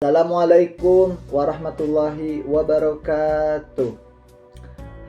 Assalamualaikum warahmatullahi wabarakatuh.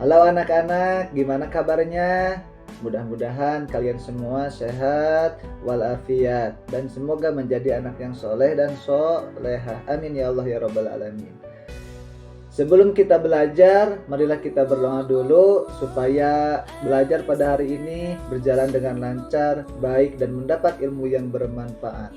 Halo anak-anak, gimana kabarnya? Mudah-mudahan kalian semua sehat walafiat dan semoga menjadi anak yang soleh dan solehah. Amin ya Allah ya Rabbal alamin. Sebelum kita belajar, marilah kita berdoa dulu supaya belajar pada hari ini berjalan dengan lancar, baik dan mendapat ilmu yang bermanfaat.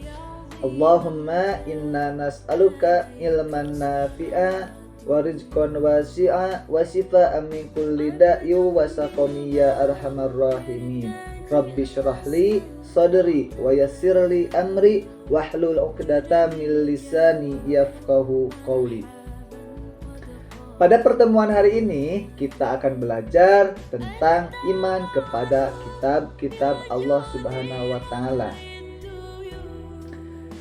Allahumma inna nas'aluka ilman nafi'a wa rizqan wasi'a wa shifa'an min kulli da'in wa saqami ya arhamar rahimin. Rabbi syrahli sadri wa yassirli amri wahlul 'uqdatam min lisani yafqahu qawli. Pada pertemuan hari ini kita akan belajar tentang iman kepada kitab-kitab Allah Subhanahu wa taala.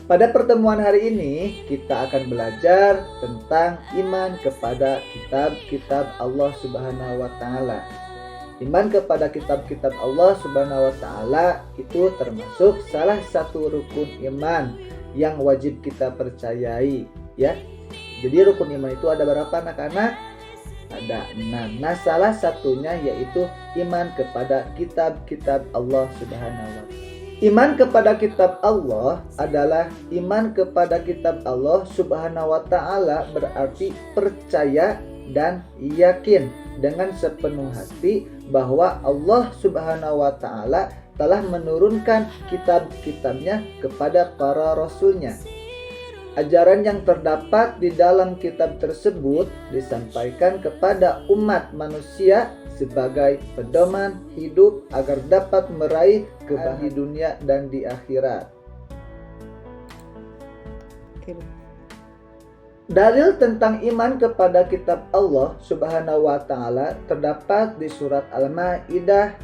Pada pertemuan hari ini kita akan belajar tentang iman kepada kitab-kitab Allah Subhanahu wa taala. Iman kepada kitab-kitab Allah Subhanahu wa taala itu termasuk salah satu rukun iman yang wajib kita percayai, ya. Jadi rukun iman itu ada berapa anak-anak? Ada 6. Nah, salah satunya yaitu iman kepada kitab-kitab Allah Subhanahu wa taala. Iman kepada kitab Allah adalah iman kepada kitab Allah Subhanahu wa taala berarti percaya dan yakin dengan sepenuh hati bahwa Allah Subhanahu wa taala telah menurunkan kitab-kitabnya kepada para rasulnya. Ajaran yang terdapat di dalam kitab tersebut disampaikan kepada umat manusia sebagai pedoman hidup agar dapat meraih kebahagiaan di dunia dan di akhirat. Dalil tentang iman kepada kitab Allah Subhanahu wa taala terdapat di surat Al-Maidah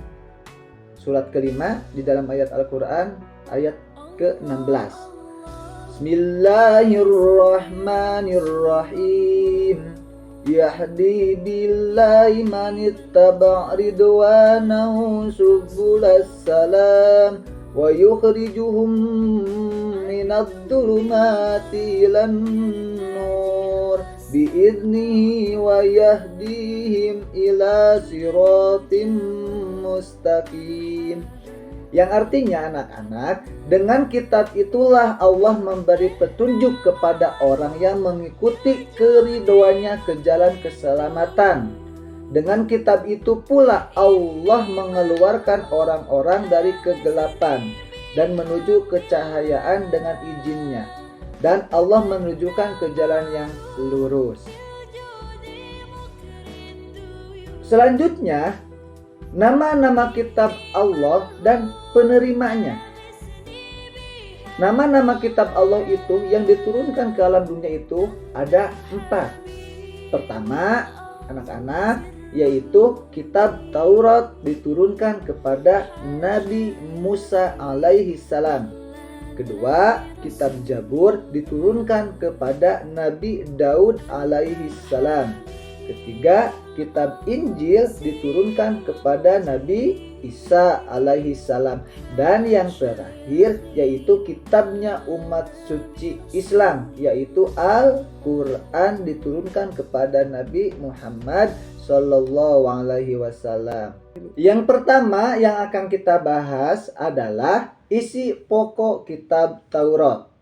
surat kelima di dalam ayat Al-Qur'an ayat ke-16. Bismillahirrahmanirrahim. Yahdi billahi man ittaba' ridwanahu subulas salam wa yukhrijuhum minadh dhulumati ilan nur bi'idnihi wa yahdihim ila siratim mustaqim. Yang artinya anak-anak, dengan kitab itulah Allah memberi petunjuk kepada orang yang mengikuti keridhoannya ke jalan keselamatan. Dengan kitab itu pula Allah mengeluarkan orang-orang dari kegelapan dan menuju kecahayaan dengan izinnya. Dan Allah menunjukkan ke jalan yang lurus. Selanjutnya, nama-nama kitab Allah dan penerimanya. Nama-nama kitab Allah itu yang diturunkan ke alam dunia itu ada 4. Pertama, anak-anak, yaitu kitab Taurat diturunkan kepada Nabi Musa alaihi salam. Kedua, kitab Zabur diturunkan kepada Nabi Daud alaihi salam. Ketiga, kitab Injil diturunkan kepada Nabi Isa alaihi salam. Dan yang terakhir yaitu kitabnya umat suci Islam, yaitu Al-Quran diturunkan kepada Nabi Muhammad sallallahu alaihi wasallam. Yang pertama yang akan kita bahas adalah isi pokok kitab Taurat.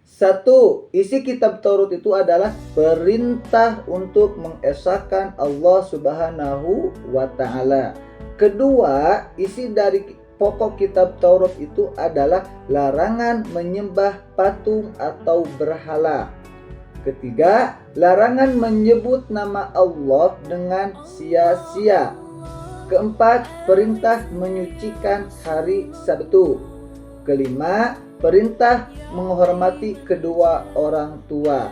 1. Isi kitab Taurat itu adalah perintah untuk mengesahkan Allah Subhanahu wa taala. Kedua, isi dari pokok kitab Taurat itu adalah larangan menyembah patung atau berhala. Ketiga, larangan menyebut nama Allah dengan sia-sia. Keempat, perintah menyucikan hari Sabtu. Kelima, perintah menghormati kedua orang tua.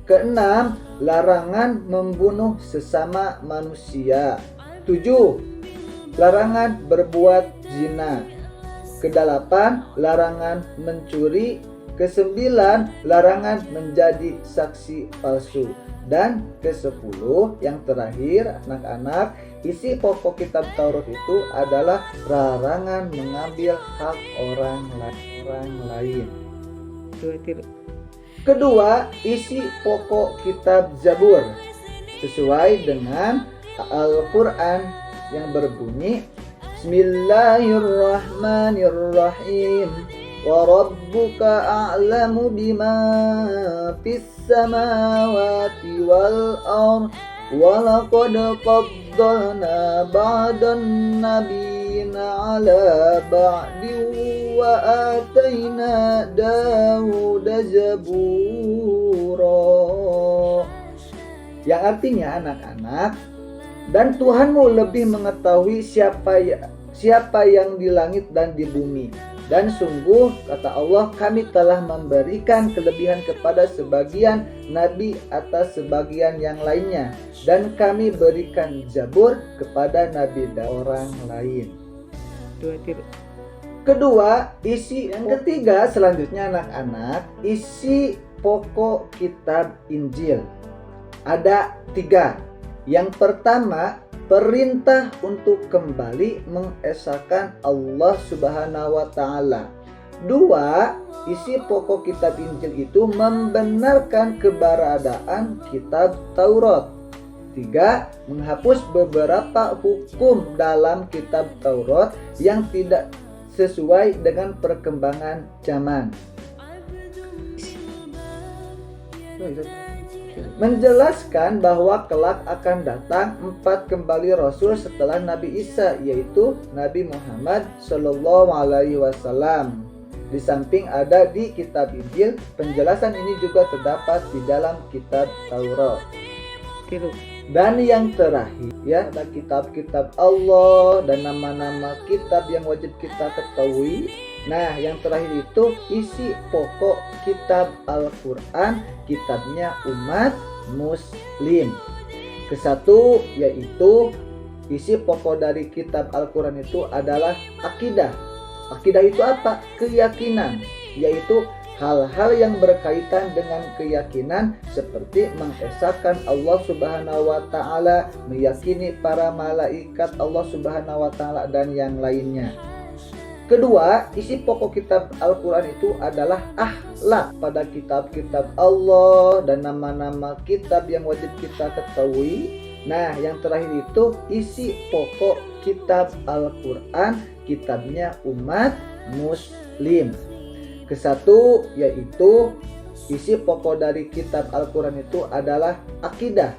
Keenam, larangan membunuh sesama manusia. 7. Larangan berbuat zina. Kedelapan, larangan mencuri. Kesembilan, larangan menjadi saksi palsu. Dan ke-10 yang terakhir anak-anak, isi pokok kitab Taurat itu adalah larangan mengambil hak orang lain. Kedua, isi pokok kitab Zabur sesuai dengan Al-Quran yang berbunyi Bismillahirrahmanirrahim wa rabbuka a'lamu bima fis samawati wal ardh wa laqad faddalna ba'dan nabiyina ala ba'din wa atayna Dawuda zabura, yang artinya anak-anak, dan Tuhanmu lebih mengetahui siapa yang di langit dan di bumi. Dan sungguh, kata Allah, kami telah memberikan kelebihan kepada sebagian nabi atas sebagian yang lainnya. Dan kami berikan Zabur kepada nabi dan orang lain. Kedua, isi yang ketiga selanjutnya anak-anak, isi pokok kitab Injil. Ada 3. Yang pertama, perintah untuk kembali mengesahkan Allah Subhanahu wa Ta'ala. 2. Isi pokok kitab Injil itu membenarkan keberadaan kitab Taurat. 3. Menghapus beberapa hukum dalam kitab Taurat yang tidak sesuai dengan perkembangan zaman. Menjelaskan bahwa kelak akan datang 4 kembali Rasul setelah Nabi Isa, yaitu Nabi Muhammad Shallallahu Alaihi Wasallam. Di samping ada di kitab Injil, penjelasan ini juga terdapat di dalam kitab Taurat. Dan yang terakhir, ya, ada kitab-kitab Allah dan nama-nama kitab yang wajib kita ketahui. Nah, yang terakhir itu isi pokok kitab Al-Quran, kitabnya umat muslim. Kesatu, yaitu isi pokok dari kitab Al-Quran itu adalah akidah. Akidah itu apa? Keyakinan, yaitu hal-hal yang berkaitan dengan keyakinan seperti mengesahkan Allah Subhanahu wa Ta'ala, meyakini para malaikat Allah Subhanahu wa Ta'ala dan yang lainnya. Kedua, isi pokok kitab Al-Quran itu adalah akhlak pada kitab-kitab Allah dan nama-nama kitab yang wajib kita ketahui. Nah, yang terakhir itu isi pokok kitab Al-Quran, kitabnya umat muslim. Kesatu, yaitu isi pokok dari kitab Al-Quran itu adalah akidah.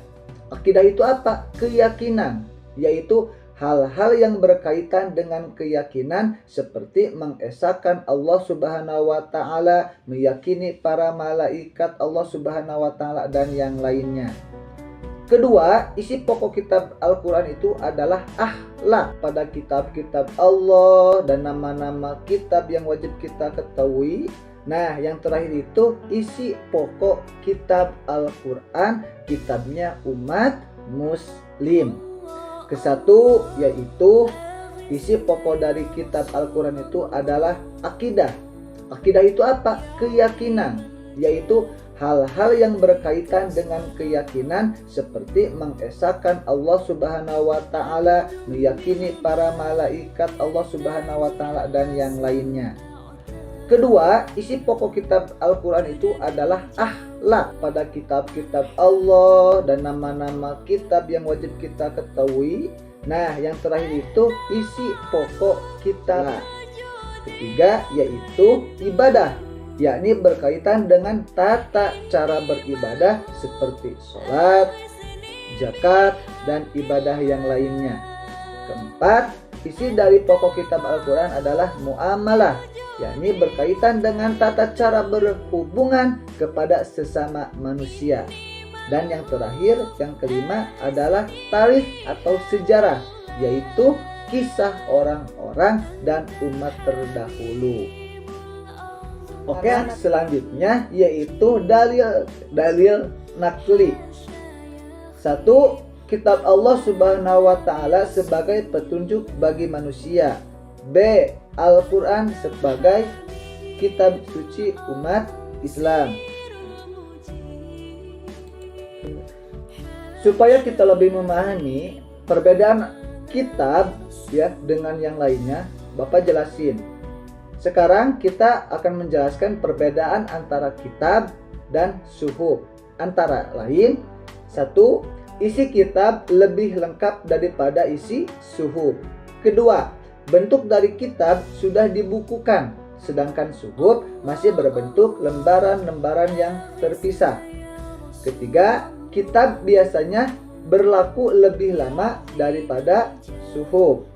Akidah itu apa? Keyakinan, yaitu hal-hal yang berkaitan dengan keyakinan seperti mengesahkan Allah Subhanahu wa Ta'ala, meyakini para malaikat Allah Subhanahu wa Ta'ala dan yang lainnya. Kedua, isi pokok kitab Al-Quran itu adalah akhlak pada kitab-kitab Allah dan nama-nama kitab yang wajib kita ketahui. Nah, yang terakhir itu isi pokok kitab Al-Quran, kitabnya umat muslim. Kesatu, yaitu isi pokok dari kitab Al-Quran itu adalah akidah. Akidah itu apa? Keyakinan, yaitu hal-hal yang berkaitan dengan keyakinan seperti mengesahkan Allah Subhanahu wa Ta'ala, meyakini para malaikat Allah Subhanahu wa Ta'ala dan yang lainnya. Kedua, isi pokok kitab Al-Quran itu adalah akhlak pada kitab-kitab Allah dan nama-nama kitab yang wajib kita ketahui. Nah, yang terakhir itu isi pokok kitab. Ketiga, yaitu ibadah, yakni berkaitan dengan tata cara beribadah seperti sholat, zakat, dan ibadah yang lainnya. Keempat, isi dari pokok kitab Al-Quran adalah muamalah, yakni berkaitan dengan tata cara berhubungan kepada sesama manusia. Dan yang terakhir, yang kelima adalah tarikh atau sejarah, yaitu kisah orang-orang dan umat terdahulu. Oke, selanjutnya yaitu dalil nakli. 1. Kitab Allah Subhanahu wa Ta'ala sebagai petunjuk bagi manusia. B. Al-Quran sebagai kitab suci umat Islam. Supaya kita lebih memahami perbedaan kitab ya dengan yang lainnya, Bapak jelasin. Sekarang kita akan menjelaskan perbedaan antara kitab dan suhuf. Antara lain, 1. Isi kitab lebih lengkap daripada isi suhuf. Kedua, bentuk dari kitab sudah dibukukan, sedangkan suhuf masih berbentuk lembaran-lembaran yang terpisah. Ketiga, kitab biasanya berlaku lebih lama daripada suhuf.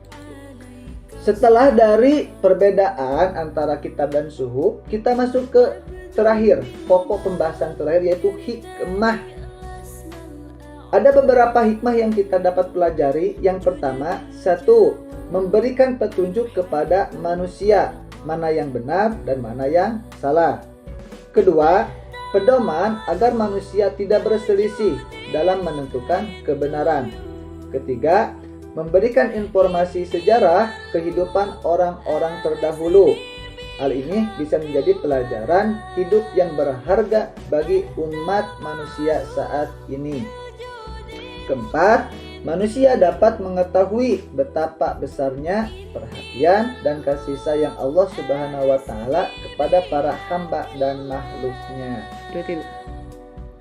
Setelah dari perbedaan antara kitab dan suhuf, kita masuk ke terakhir, pokok pembahasan terakhir, yaitu hikmah. Ada beberapa hikmah yang kita dapat pelajari. Yang pertama, 1. Memberikan petunjuk kepada manusia mana yang benar dan mana yang salah. Kedua, pedoman agar manusia tidak berselisih dalam menentukan kebenaran. Ketiga, memberikan informasi sejarah kehidupan orang-orang terdahulu. Hal ini bisa menjadi pelajaran hidup yang berharga bagi umat manusia saat ini. Keempat, manusia dapat mengetahui betapa besarnya perhatian dan kasih sayang Allah Subhanahu wa Ta'ala kepada para hamba dan makhluknya.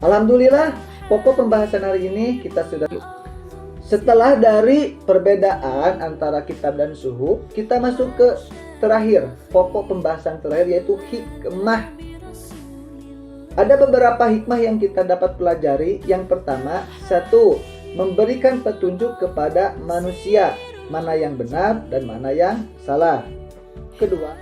Alhamdulillah, pokok pembahasan hari ini kita sudah. Setelah dari perbedaan antara kitab dan suhuf, kita masuk ke terakhir, pokok pembahasan terakhir, yaitu hikmah. Ada beberapa hikmah yang kita dapat pelajari. Yang pertama, 1. Memberikan petunjuk kepada manusia mana yang benar dan mana yang salah. Kedua,